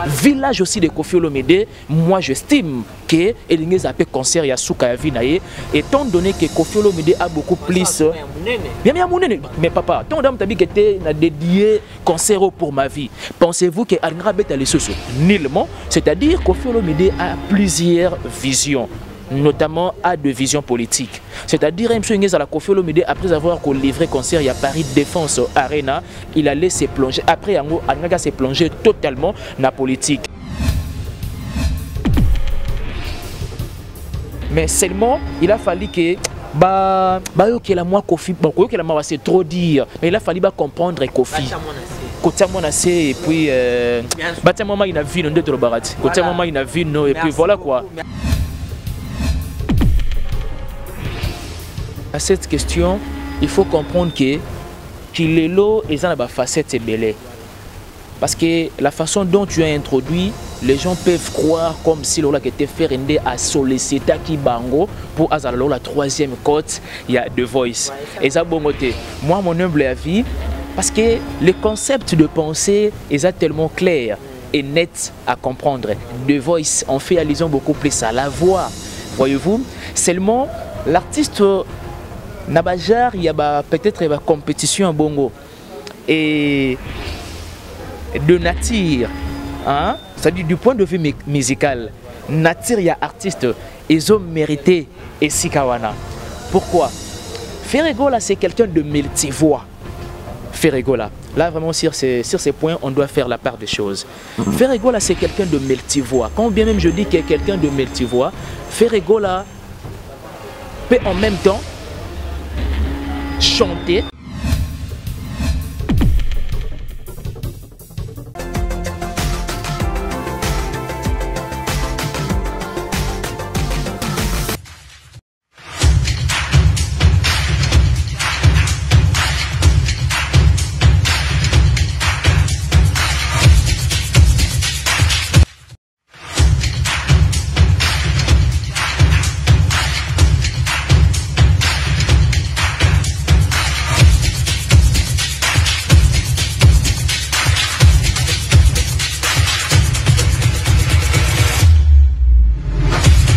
village aussi de Koffi Olomide, moi j'estime que Elinge Zappé concert ya Souka ya Vinaye, étant donné que Koffi Olomide a beaucoup plus. Mais papa, tant d'âme tabi était dédié concert pour ma vie. Pensez-vous que Alinga Beta les sous nullement, c'est-à-dire Koffi Olomide a plusieurs visions, notamment à de visions politiques. C'est-à-dire, à la Koffi Olomide, après avoir livré concert à Paris Défense Arena, il allait se plonger. Après, il s'est plongé totalement dans la politique. Mais seulement, il a fallu que c'est trop dire. Mais il a fallu comprendre Koffi. Côté mon assez et puis bâtiment il a vu non d'autres barati. Côté moment il a vu non et puis voilà quoi. À cette question, il faut comprendre que Kilelo est dans la facette belle. Parce que la façon dont tu as introduit, les gens peuvent croire comme si l'on était fait à solliciter Kibango pour azalo la troisième côte, il y a The Voice. Et ça bon côté. Moi mon humble avis, parce que le concept de pensée est tellement clair et net à comprendre. The Voice, on fait allusion beaucoup plus à la voix. Voyez-vous, seulement l'artiste Nabajar, il y a peut-être une compétition en bongo. Et de nature, hein? C'est-à-dire du point de vue musical, nature, il y a artistes, ils ont mérité et Sikawana. Pourquoi? Ferregola, c'est quelqu'un de multivoix. Ferregola, là vraiment sur ces points, on doit faire la part des choses. Ferregola, c'est quelqu'un de multivoix. Quand bien même je dis qu'il est quelqu'un de multivoix, Ferregola peut en même temps chanter.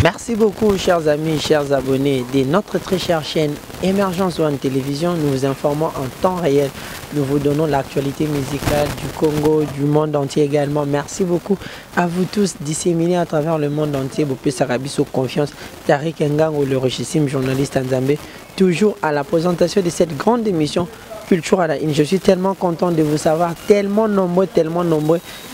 Merci beaucoup chers amis, chers abonnés de notre très chère chaîne Émergence One Télévision. Nous vous informons en temps réel. Nous vous donnons l'actualité musicale du Congo, du monde entier également. Merci beaucoup à vous tous disséminés à travers le monde entier. Vous pouvez s'arraber sous confiance. Tariq Ngango, le richissime journaliste en Zambie, toujours à la présentation de cette grande émission Culturelle. Je suis tellement content de vous savoir, tellement nombreux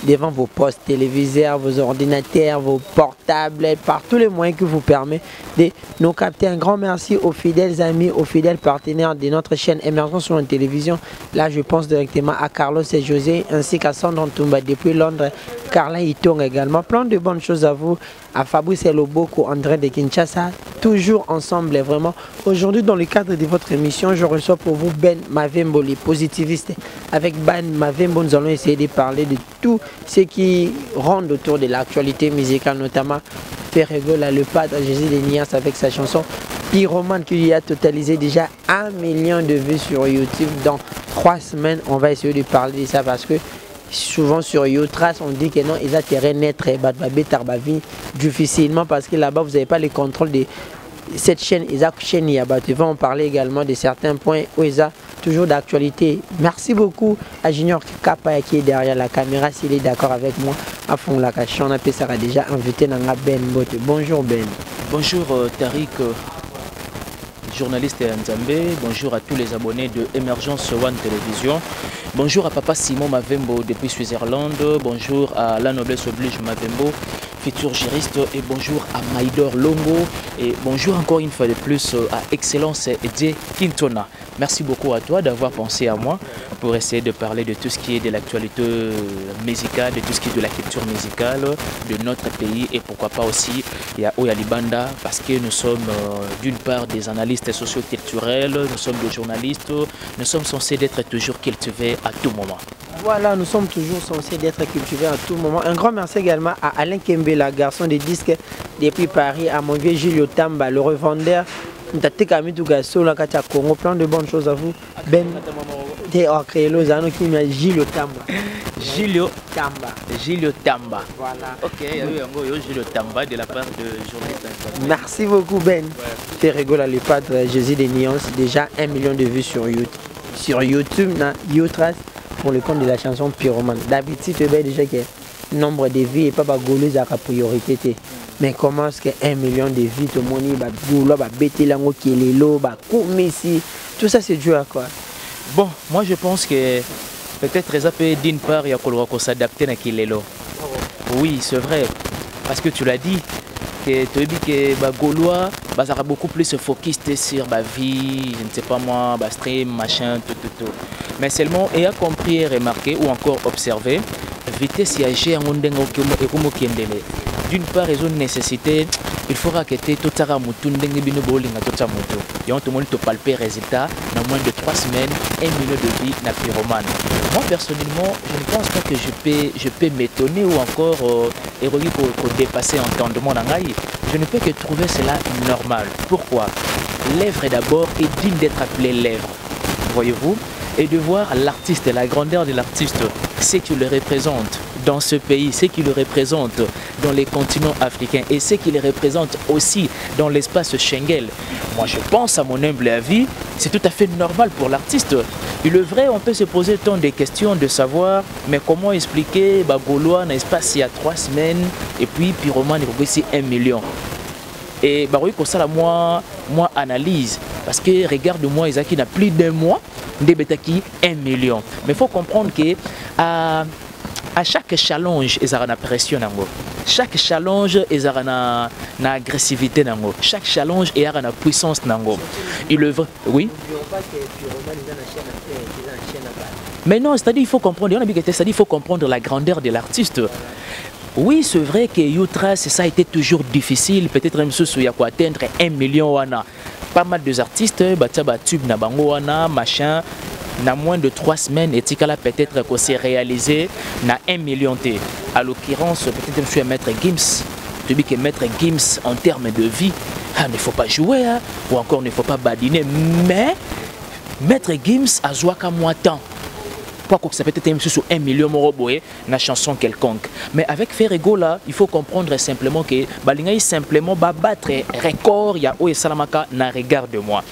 devant vos postes téléviseurs, vos ordinateurs, vos portables, par tous les moyens que vous permet de nous capter. Un grand merci aux fidèles amis, aux fidèles partenaires de notre chaîne Émergence sur la télévision. Là, je pense directement à Carlos et José, ainsi qu'à Sandra Ntumba depuis Londres, Carla Itong également. Plein de bonnes choses à vous, à Fabrice Eloboko, André de Kinshasa, toujours ensemble vraiment. Aujourd'hui, dans le cadre de votre émission, je reçois pour vous Ben Mavembo, les positivistes. Avec Ben Mavembo, nous allons essayer de parler de tout ce qui ronde autour de l'actualité musicale, notamment Ferregola, le padre Jésus de Nias avec sa chanson Pyromane qui lui a totalisé déjà 1 million de vues sur YouTube dans 3 semaines. On va essayer de parler de ça parce que souvent sur Youtube, on dit que non, ils ont terrain net difficilement parce que là-bas, vous n'avez pas le contrôle de cette chaîne. Ils ont chaîne Yabat. On va en parler également de certains points où ils ont toujours d'actualité. Merci beaucoup à Junior Kapa qui est derrière la caméra. S'il est d'accord avec moi, à fond la cache. On a sera déjà invité dans la Ben Bote. Bonjour Ben. Bonjour Tariq, journaliste en Zambie. Bonjour à tous les abonnés de Émergence One Télévision. Bonjour à Papa Simon Mavembo depuis Switzerland. Bonjour à La Noblesse Oblige Mavembo, futur juriste. Et bonjour à Maïdor Longo. Et bonjour encore une fois de plus à Excellence Edje Quintona. Merci beaucoup à toi d'avoir pensé à moi pour essayer de parler de tout ce qui est de l'actualité musicale, de tout ce qui est de la culture musicale de notre pays et pourquoi pas aussi il y a Oyalibanda parce que nous sommes d'une part des analystes socio-culturels, nous sommes des journalistes, nous sommes censés d'être toujours cultivés à tout moment. Voilà, nous sommes toujours censés d'être cultivés à tout moment. Un grand merci également à Alain Kembela, garçon de disques depuis Paris, à mon vieux Gilles Otamba, le revendeur. Congo, plein de bonnes choses à vous. Ben, Gilles Otamba. Gilio Tamba. Gilio Tamba. Voilà. Ok, il y a eu un go Gilio Tamba de la part de Journaliste Informé. Merci beaucoup Ben. Ferrego là, le padre Jésus des Nuances, déjà 1 million de vues sur YouTube. Sur YouTube, na Youtras pour le compte de la chanson Pyromane. D'habitude, c'est bien déjà que nombre de vues et pas Gaulois à la priorité. Mais comment est-ce que 1 million de vues, tout le monde va Gaulois, va bêter l'ango qui est l'élo, va Messi. Tout ça, c'est dû à quoi? Bon, moi je pense que peut-être d'une part, il y a qu'on s'adapter à Kilelo. Oui, c'est vrai. Parce que tu l'as dit, que tu dis que les Gaulois va beaucoup plus se focus sur la vie, je ne sais pas moi, stream, machin, tout. Mais seulement, il a compris et remarqué ou encore observé, vitesse siagée en d'une part, ils ont une nécessité, il faudra que tu aies tout ça, et on te montre palper résultat dans moins de 3 semaines, 1 million de vies na Pyromane. Moi personnellement, je ne pense pas que je peux m'étonner ou encore pour dépasser entendement dans l'aïe. Je ne peux que trouver cela normal. Pourquoi? L'œuvre d'abord est digne d'être appelée l'œuvre. Voyez-vous? Et de voir l'artiste, la grandeur de l'artiste, ce qu'il représente dans ce pays, ce qu'il représente dans les continents africains et ce qu'il représente aussi dans l'espace Schengen. Moi je pense, à mon humble avis, c'est tout à fait normal pour l'artiste. Il est vrai, on peut se poser tant de questions de savoir, mais comment expliquer Gaulois dans l'espace il y a 3 semaines et puis Pyromane il ici 1 million. Et oui, comme ça, moi analyse. Parce que regarde-moi, Isaac, il a plus d'un mois, Ndebetaki 1 million. Mais il faut comprendre que à chaque challenge, il y a une pression. Chaque challenge, il y a une agressivité. Chaque challenge, il y a une puissance. Il le veut. Oui. Mais non, c'est-à-dire il faut comprendre. C'est-à-dire il faut comprendre la grandeur de l'artiste. Oui, c'est vrai que Youtras, ça a été toujours difficile. Peut-être même si il y a quoi atteindre 1 million. Pas mal d'artistes, tube na bango wana, machin. Na moins de 3 semaines, et peut-être qu'on s'est réalisé na 1 million. À l'occurrence, peut-être monsieur Maître Gims. Tu dis que Maître Gims, en termes de vie, il ne faut pas jouer, ou encore il ne faut pas badiner. Mais Maître Gims a joué qu'à moi temps. Pourquoi que ça peut être même sur 1 million de na chanson quelconque. Mais avec Ferrego là, il faut comprendre simplement que Balingaï simplement va battre record ya o et Salamaka na regarde-moi.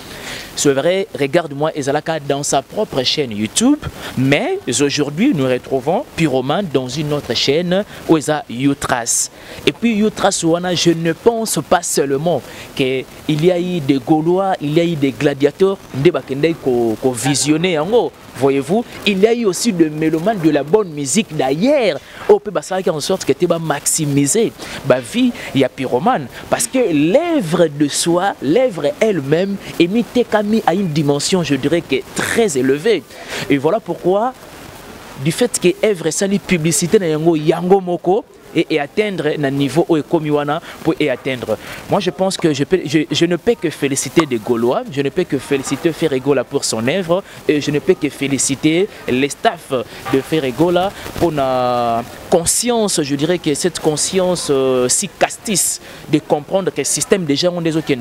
C'est vrai, regarde-moi Ezalaka dans sa propre chaîne YouTube, mais aujourd'hui nous retrouvons Pyromane dans une autre chaîne où il y a Youtras. Et puis Youtras wana, je ne pense pas seulement qu'il y a eu des Gaulois, il y a eu des gladiateurs, qu'on visionné en haut. Voyez-vous, il y a eu aussi des mélomanes de la bonne musique d'ailleurs. On peut faire en sorte que tu vas maximiser la vie, il y a Pyromane. Parce que l'œuvre de soi, l'œuvre elle-même est mise à une dimension, je dirais, que très élevée. Et voilà pourquoi, du fait que l'œuvre est une publicité dans Yango Moko, et atteindre un niveau où Komiwana pour y atteindre. Moi je pense que je ne peux que féliciter les Gaulois, je ne peux que féliciter Ferrego pour son œuvre et je ne peux que féliciter les staffs de Ferrego pour la conscience, je dirais que cette conscience si castice de comprendre que le système déjà on des autres.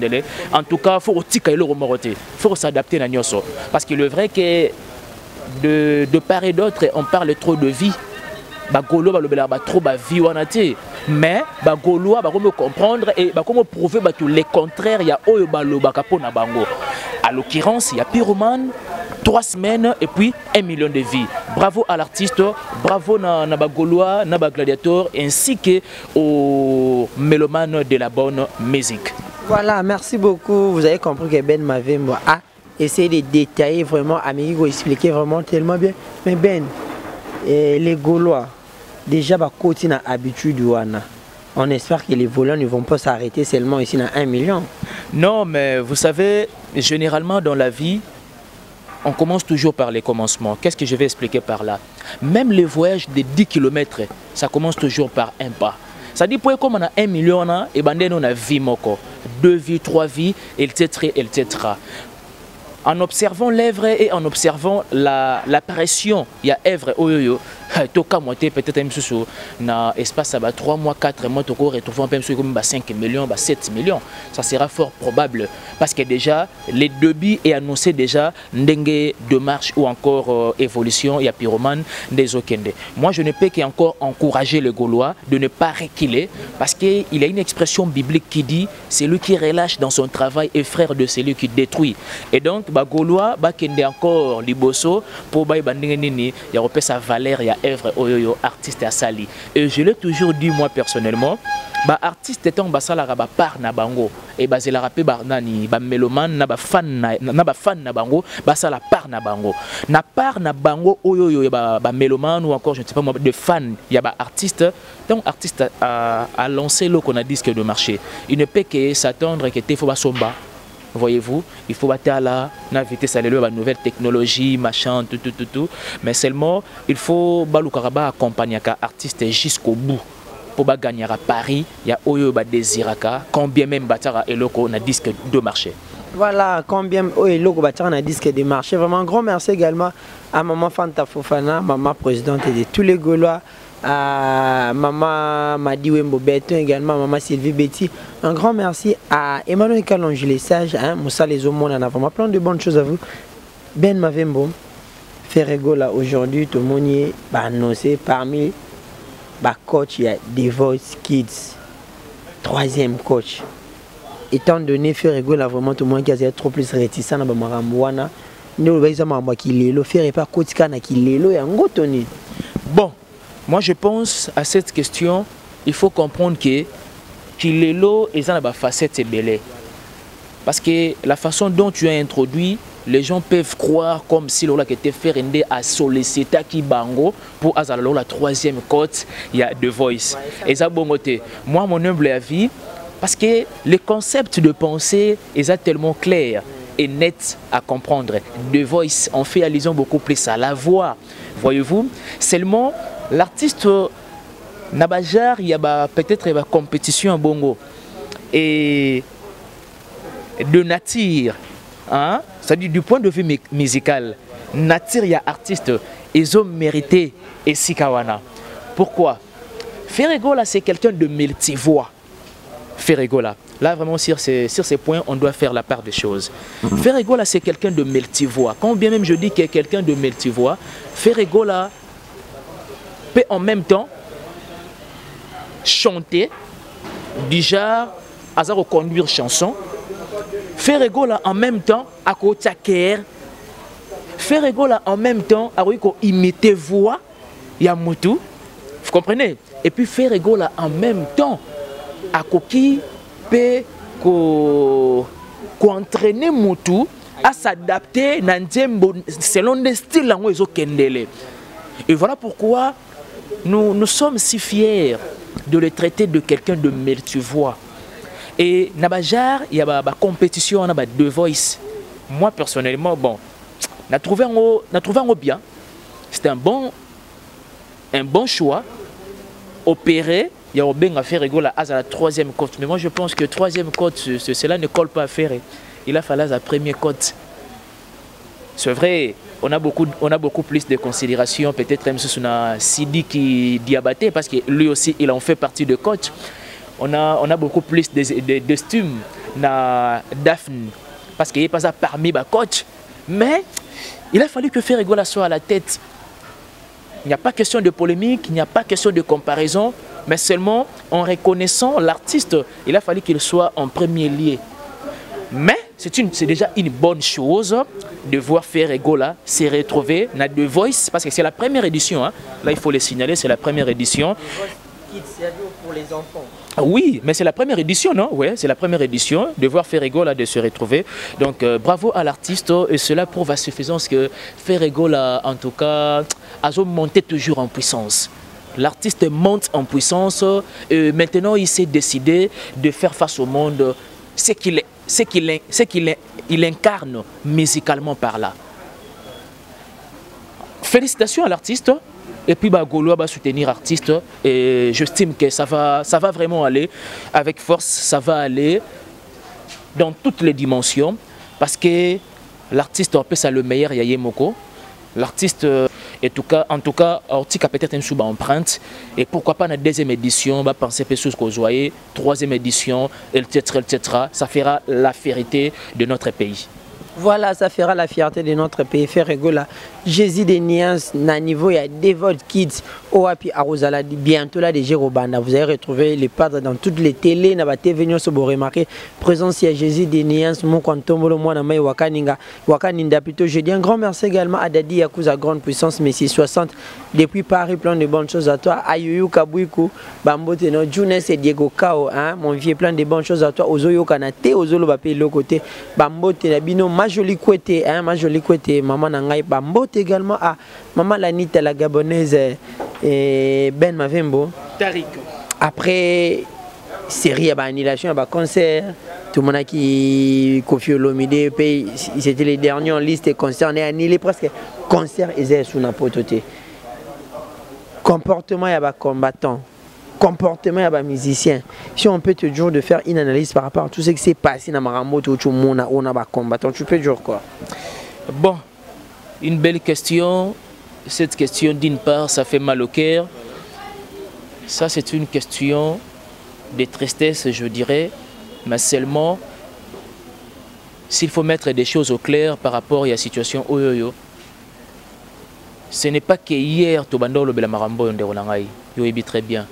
En tout cas, il faut s'adapter à Nyoso. Parce qu'il est vrai que de part et d'autre, on parle trop de vie. Bagolo ba trop ba vie wanate mais bagolo ba comme comprendre et ba comme prouver ba tout les contraires il y a oyo ba lo ba kapona bango. À l'occurrence il y a Pyromane 3 semaines et puis 1 million de vies. Bravo à l'artiste, bravo na bagolois, na gladiateur ainsi que aux mélomanes de la bonne musique. Voilà, merci beaucoup. Vous avez compris que Ben m'avait essayé de détailler vraiment, Américo expliquer vraiment tellement bien. Mais Ben, les Gaulois, déjà, côté na habitude, on espère que les volants ne vont pas s'arrêter seulement ici à 1 million. Non, mais vous savez, généralement dans la vie, on commence toujours par les commencements. Qu'est-ce que je vais expliquer par là? Même les voyages de 10 km, ça commence toujours par un pas. Ça dit, pour comme on a 1 million, et ben on a vie moko, 2 vies, 3 vies, etc., etc. en observant l'œuvre et en observant la pression, il y a œuvre, toka moitié peut-être même sous na espace ça va 3 mois 4 mois toko retrouver même sur comme 5 millions 7 millions, ça sera fort probable parce que déjà les débits est annoncé déjà ndenge de marche ou encore évolution il y a pyromane des okende. Moi je ne peux qu'encore encourager les Gaulois de ne pas reculer parce qu'il y a une expression biblique qui dit celui qui relâche dans son travail est frère de celui qui détruit. Et donc ba Gaulois ba kende encore liboso pour ba bandenge nini ya repère sa valeur ya œuvre oyoyo artiste à sali. Et je l'ai toujours dit moi personnellement, ba artiste étant ba sala ba par na bango et ba zela rapé ba nani ba mélomane na ba fan na bango ba sala par na bango. Na par na bango oyoyo ba mélomane ou encore je ne sais pas moi de fan ya ba artiste. Donc artiste a lancé le qu'on a disque de marché. Il ne peut que s'attendre que te faut ba somba. Voyez-vous, il faut battre là, naviter ça les nouvelles technologies, machin, tout. Mais seulement, il faut baloukaraba accompagner un artiste jusqu'au bout. Pour gagner à Paris, il y a Oyo Désiraka, combien même Batara et Loco na disque de marché. Voilà, combien Oyo Loco Batara na disque de marché. Vraiment un grand merci également à Maman Fanta Fofana, Maman présidente de tous les Gaulois. À Maman Madi Wembo Beton également, Maman Sylvie Betty. Un grand merci à Emmanuel Kalonge les sages, hein, Moussa les hommes, on a vraiment plein de bonnes choses à vous. Ben Mavembo, Ferrego là aujourd'hui, tout le monde est annoncé parmi les coachs, il y a The Voice Kids, 3e coach. Étant donné Ferrego là vraiment tout le monde qui a trop plus réticent dans Maramouana, nous voyons qu'il est le faire et pas coach kana qu'il est le en gotoni. Bon. Moi, je pense à cette question, il faut comprendre que Kilelo est dans la facette belle. Parce que la façon dont tu as introduit, les gens peuvent croire comme si l'on était fait à solliciter qui bango pour azalo la 3e côte, il y a The Voice. Et ça bongoté. Moi, mon humble avis, parce que les concepts de pensée est tellement clair et net à comprendre. The Voice, on fait allusion beaucoup plus à la voix. Voyez-vous, seulement l'artiste Nabajar, il y a peut-être une compétition en bongo et de nature, hein? C'est-à-dire du point de vue musical, nature, il y a artistes, ils ont mérité et Sikawana. Pourquoi? Ferregola, c'est quelqu'un de multivoix. Ferregola, là vraiment sur ces points, on doit faire la part des choses. Ferregola, c'est quelqu'un de multivoix. Quand bien même je dis qu'il est quelqu'un de multivoix, Ferregola peut en même temps chanter, déjà, à reconduire chanson, Ferregola en même temps à côté Ferregola en même temps à imiter voix, Yamutu, vous comprenez? Et puis Ferregola en même temps à Koki peut entraîner Mutu à s'adapter selon des styles kendele. Et voilà pourquoi nous sommes si fiers de le traiter de quelqu'un de multivoix. Et Nabajar, il y a une compétition, on a The Voice. Moi personnellement, bon, on a trouvé un bien. C'était un bon choix. Opéré, il y a bien à faire rigoler à la 3e côte. Mais moi je pense que 3e côte, cela ne colle pas à faire. Il a fallu la première côte. C'est vrai, on a beaucoup plus de considération, peut-être même sur Sidi qui diabaté, parce que lui aussi il en fait partie de coach. On a beaucoup plus d'estime na Daphne, parce qu'il n'est pas parmi les coachs. Mais il a fallu que Ferregola soit à la tête. Il n'y a pas question de polémique, il n'y a pas question de comparaison, mais seulement en reconnaissant l'artiste, il a fallu qu'il soit en premier lieu. Mais c'est déjà une bonne chose de voir Ferregola se retrouver dans The Voice, parce que c'est la première édition. Hein. Là, il faut le signaler, c'est la première édition. C'est pour les enfants. Oui, mais c'est la première édition, non? Oui, c'est la première édition de voir Ferregola de se retrouver. Donc, bravo à l'artiste et cela prouve à suffisance que Ferregola, en tout cas, a monté toujours en puissance. L'artiste monte en puissance et maintenant il s'est décidé de faire face au monde ce qu'il incarne musicalement par là. Félicitations à l'artiste. Et puis Gaulois va soutenir l'artiste et j'estime que ça va vraiment aller avec force, ça va aller dans toutes les dimensions parce que l'artiste peut ça le meilleur Yaye Moko. L'artiste en tout cas Ortika peut-être une sous-empreinte et pourquoi pas la deuxième édition, va penser peu chose qu'aux joyeux, troisième édition, etc. Ça fera la fierté de notre pays. Voilà, ça fera la fierté de notre pays. Faire rigoler. Jésus des Nians, na niveau, il y a Devote Kids, Oapi Arosala, bientôt là, des Jérobanda. Vous allez retrouver les padres dans toutes les télés, n'a pas venu se remarquer. Présence, il y a Jésus des Nians, mon quantum, moi, Namai Wakaninga, Wakaninda plutôt. Je dis un grand merci également à Dadi Yakuza Grande Puissance, Messi 60. Depuis Paris, plein de bonnes choses à toi. Ayuyu Kabouikou, Bambote, no, Junes et Diego Kao, hein, mon vieux, plein de bonnes choses à toi. Ozoyo Kanate, Ozolo Bapé, le côté. Bambote, Nabino, ma jolie couette, hein, ma jolie couette, maman Nangai, Bambote également à maman Lanita, la gabonaise, et Ben Mavembo. Tariq. Après, série, annulation, concert, tout le monde qui Kofi Olomide, c'était les derniers en liste concernés, annulé presque concert, ils étaient sous n'importe quoi. Comportement, il y a combattant. Comportement, il y a musicien. Si on peut te dire de faire une analyse par rapport à tout ce qui s'est passé dans Marambo, tout le monde a combattant, tu peux dire quoi? Bon, une belle question. Cette question, d'une part, ça fait mal au cœur. Ça, c'est une question de tristesse, je dirais. Mais seulement, s'il faut mettre des choses au clair par rapport à la situation Oyoyo, ce n'est pas que hier, Tobando le Bela Marambo, yo ebi très bien.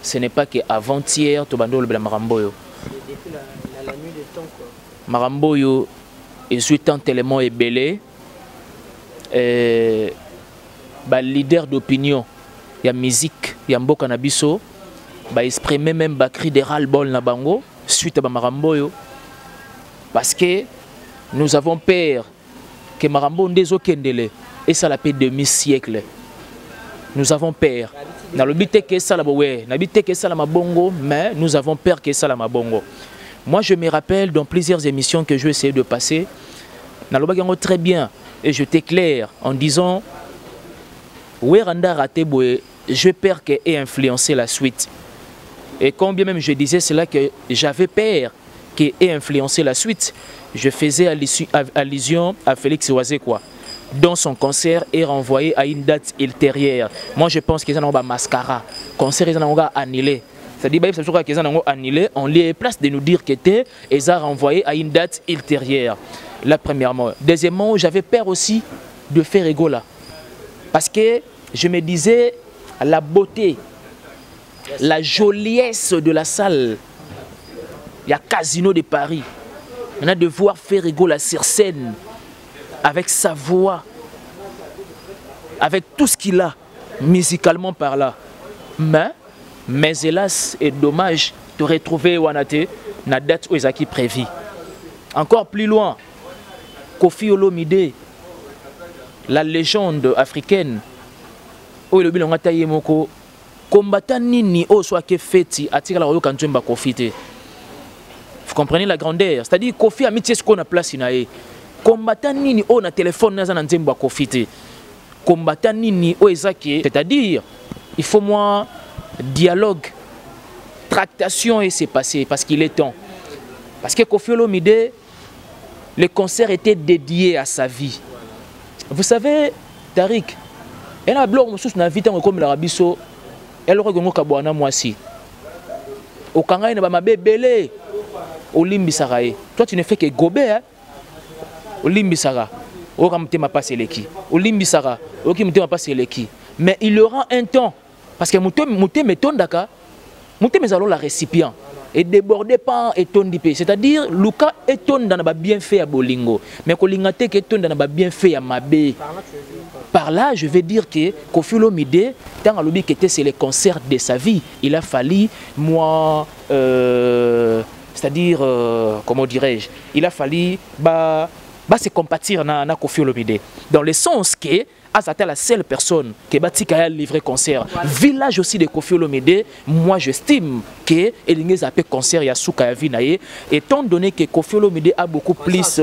Ce n'est pas qu'avant-hier, Tobando le Bela Marambo. Depuis la nuit de temps, quoi. Marambo yo est tant tellement ébélé. Leader d'opinion, il y a musique, il y a Mboka Nabiso, exprimer même cri de ras-le-bol na bango suite à Marambo yo. Parce que nous avons peur que Marambo ndezo kendele et ça la paix demi-siècle. Nous avons peur. Dans le but que ça la boue, na but que ça la mabongo, mais nous avons peur que ça la mabongo. Moi je me rappelle dans plusieurs émissions que je vais essayer de passer, na lobagango très bien et je t'éclaire en disant Weranda raté boue, je peur qu'elle ait influencé la suite. Et quand bien même je disais cela que j'avais peur qu'elle ait influencé la suite, je faisais allusion à Félix Ouazekwa, dont son concert est renvoyé à une date ultérieure. Moi je pense qu'ils en ont un mascara, concert ils en ont annulé. C'est-à-dire qu'ils en ont annulé, on lui place de nous dire qu'ils ont renvoyé à une date ultérieure. Là premièrement. Deuxièmement, j'avais peur aussi de faire rigoler. Parce que je me disais la beauté, la joliesse de la salle. Il y a Casino de Paris. On a de voir faire rigoler sur scène avec sa voix, avec tout ce qu'il a, musicalement par là. Mais hélas, et dommage de retrouver Wanate la date où ils ont prévu. Encore plus loin, Kofi Olomide, la légende africaine, où le bilan a taillé moko, combattant nini au soit que feti attire la royo quand tu m'as profité. Vous comprenez la grandeur? C'est-à-dire Kofi a mis ce qu'on a place inae. Combattant nini au na téléphone n'a pas n'zemba profité. Combattant nini au ezaki, c'est-à-dire il faut moi dialogue, tractation et c'est passé parce qu'il est temps. Parce que Kofi Olomide, le concert était dédié à sa vie. Vous savez, Tariq, elle a bloqué mon na vite comme l'Arabiso, elle aurait gagné Kabouana moi aussi. Au Kanga il m'a belé au Limbisarae. Toi tu ne fais que gober hein. Au Limbisara. Au Kamte m'a passé l'équipe. Au Limbisara. Au Kimte m'a passé l'équipe. Mais il aura un temps parce que Mouté m'étonne d'accord. Mouté mais alors la récipient. Et débordé par étonne d'IP. C'est-à-dire, Luka étonne dans le bien fait à Bolingo. Mais Kolingate étonne dans le bien fait à Mabé. Par là, je vais dire que Kofi Olomide, tant à l'oubli que c'est le concert de sa vie, il a fallu, moi, c'est-à-dire, comment dirais-je, il a fallu se compatir na Kofi Olomide. Dans le sens que, c'était la seule personne qui a livré concert. Village aussi de Kofi Olomide, moi j'estime que il a fait concert à Souka Vinaye, étant donné que Kofi Olomide a beaucoup plus.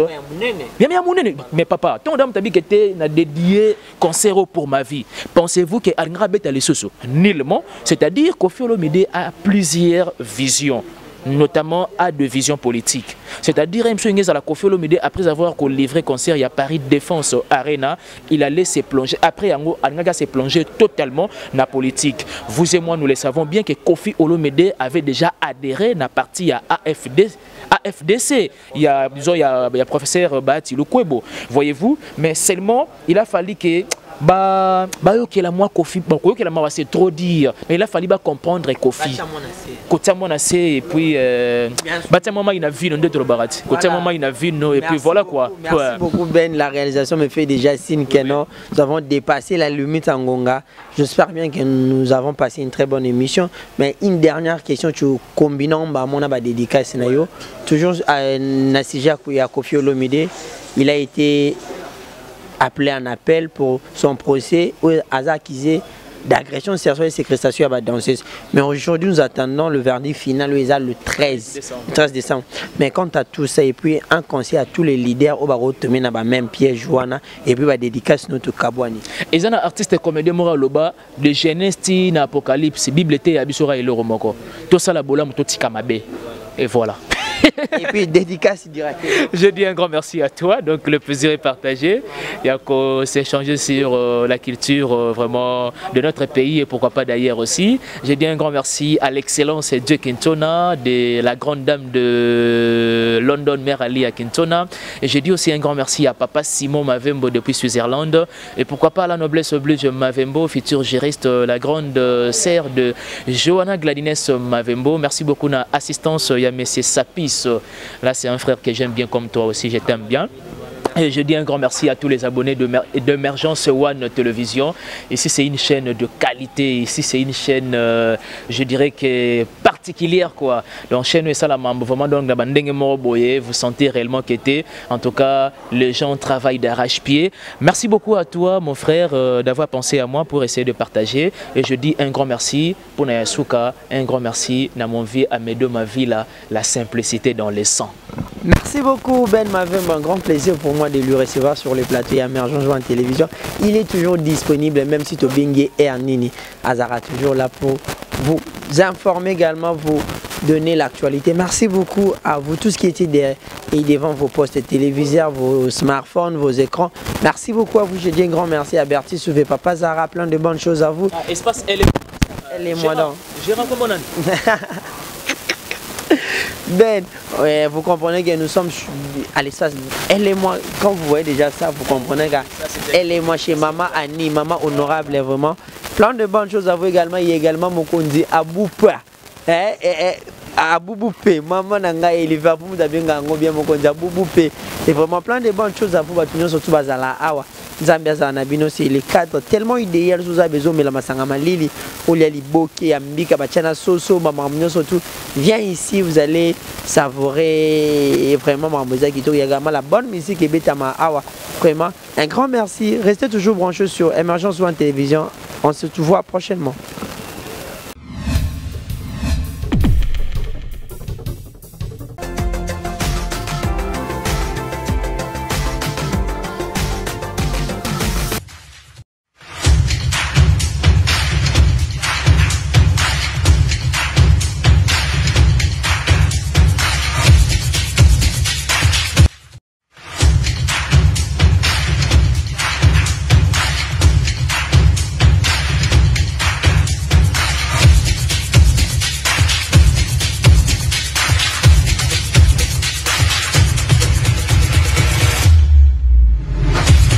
Mais papa, ton dame t'a dit que tu as dédié concert pour ma vie. Pensez-vous que Alngra Beta les Soso nullement, c'est-à-dire que Kofi Olomide a plusieurs visions. notamment à de vision politique. C'est-à-dire, M. Ngeza Kofi Olomide, après avoir livré concert à Paris Défense Arena, il allait se plonger. Après, il s'est plongé totalement dans la politique. Vous et moi, nous le savons bien que Kofi Olomide avait déjà adhéré à la partie à AFDC. Il y a professeur Bati Lukwebo, voyez-vous, mais seulement il a fallu que Kofi, c'est trop dire, mais il a fallu comprendre Kofi. Et puis, il a vu et puis voilà quoi. Merci beaucoup Ben, la réalisation me fait déjà signe que nous avons dépassé la limite en Ngonga. J'espère bien que nous avons passé une très bonne émission. Mais une dernière question, tu combines mon dédicace toujours à Nassija Kofi Olomide. Il a été appelé en appel pour son procès où Aza accusé d'agression sexuelle et séquestration à la danseuse. Mais aujourd'hui, nous attendons le verdict final le 13 décembre. Mais quant à tout ça, et puis un conseil à tous les leaders au barreau de la même piège Joana et puis la dédicace notre Kabouani. Et ça, artiste comédien moral loba de Genèse na Apocalypse, Bible était abisora et le romoko. Tout ça la bola mutoti kamabe. Et voilà. Et puis dédicace direct. Je dis un grand merci à toi, donc le plaisir est partagé. Il y a qu'à s'échanger sur la culture vraiment de notre pays et pourquoi pas d'ailleurs aussi. Je dis un grand merci à l'excellence de Kintona, de la grande dame de London, Mère Ali à Kintona. Et je dis aussi un grand merci à papa Simon Mavembo depuis Suisse-Irlande. Et pourquoi pas à la noblesse oblige Mavembo, futur juriste, la grande sœur de Johanna Gladines Mavembo. Merci beaucoup à l'assistance, il y a M. Sapis. Là, c'est un frère que j'aime bien comme toi aussi, je t'aime bien. Et je dis un grand merci à tous les abonnés d'Emergence One Télévision. Ici, c'est une chaîne de qualité. Ici, c'est une chaîne, je dirais, que particulière, quoi. Donc, chaîne ça la vraiment donc vous sentez réellement qu'était. En tout cas, les gens travaillent d'arrache-pied. Merci beaucoup à toi, mon frère, d'avoir pensé à moi pour essayer de partager. Et je dis un grand merci pour Nayasuka, un grand merci dans mon vie, à mes deux ma vie là, la simplicité dans les sangs. Merci beaucoup Ben Mavembo, un grand plaisir pour moi de lui recevoir sur les plateaux Emergence One Télévision. Il est toujours disponible, même si Tobingue et Arnini. Azara toujours là pour vous informer également, vous donner l'actualité. Merci beaucoup à vous tous qui étiez derrière et devant vos postes téléviseurs, vos smartphones, vos écrans. Merci beaucoup à vous. Je dis un grand merci à Bertie Souvé, Papa Zara, plein de bonnes choses à vous. Espace elle est moi donc. Gérard comment Ben, ouais, vous comprenez que nous sommes à l'espace. Elle et moi, quand vous voyez déjà ça, vous comprenez que elle et moi chez Maman Annie, Maman honorable, vraiment. Plein de bonnes choses à vous également. Il y a également mon conduit à Boupa. À Bouboupé, Maman Nanga et Liverpool, vous avez bien mon conduit à Bouboupé. C'est vraiment plein de bonnes choses à vous, surtout Bazala Awa. Zambia Zanabino, c'est les cadres tellement idéal, vous avez besoin de la Masangama Lili, Oliali Boké, Ambika, Bachana Soso, Maman surtout. Viens ici, vous allez savourer vraiment Mamouza Kito. Il y a également la bonne musique et Betama Awa. Vraiment, un grand merci. Restez toujours branchés sur Emergence One Télévision. On se voit prochainement.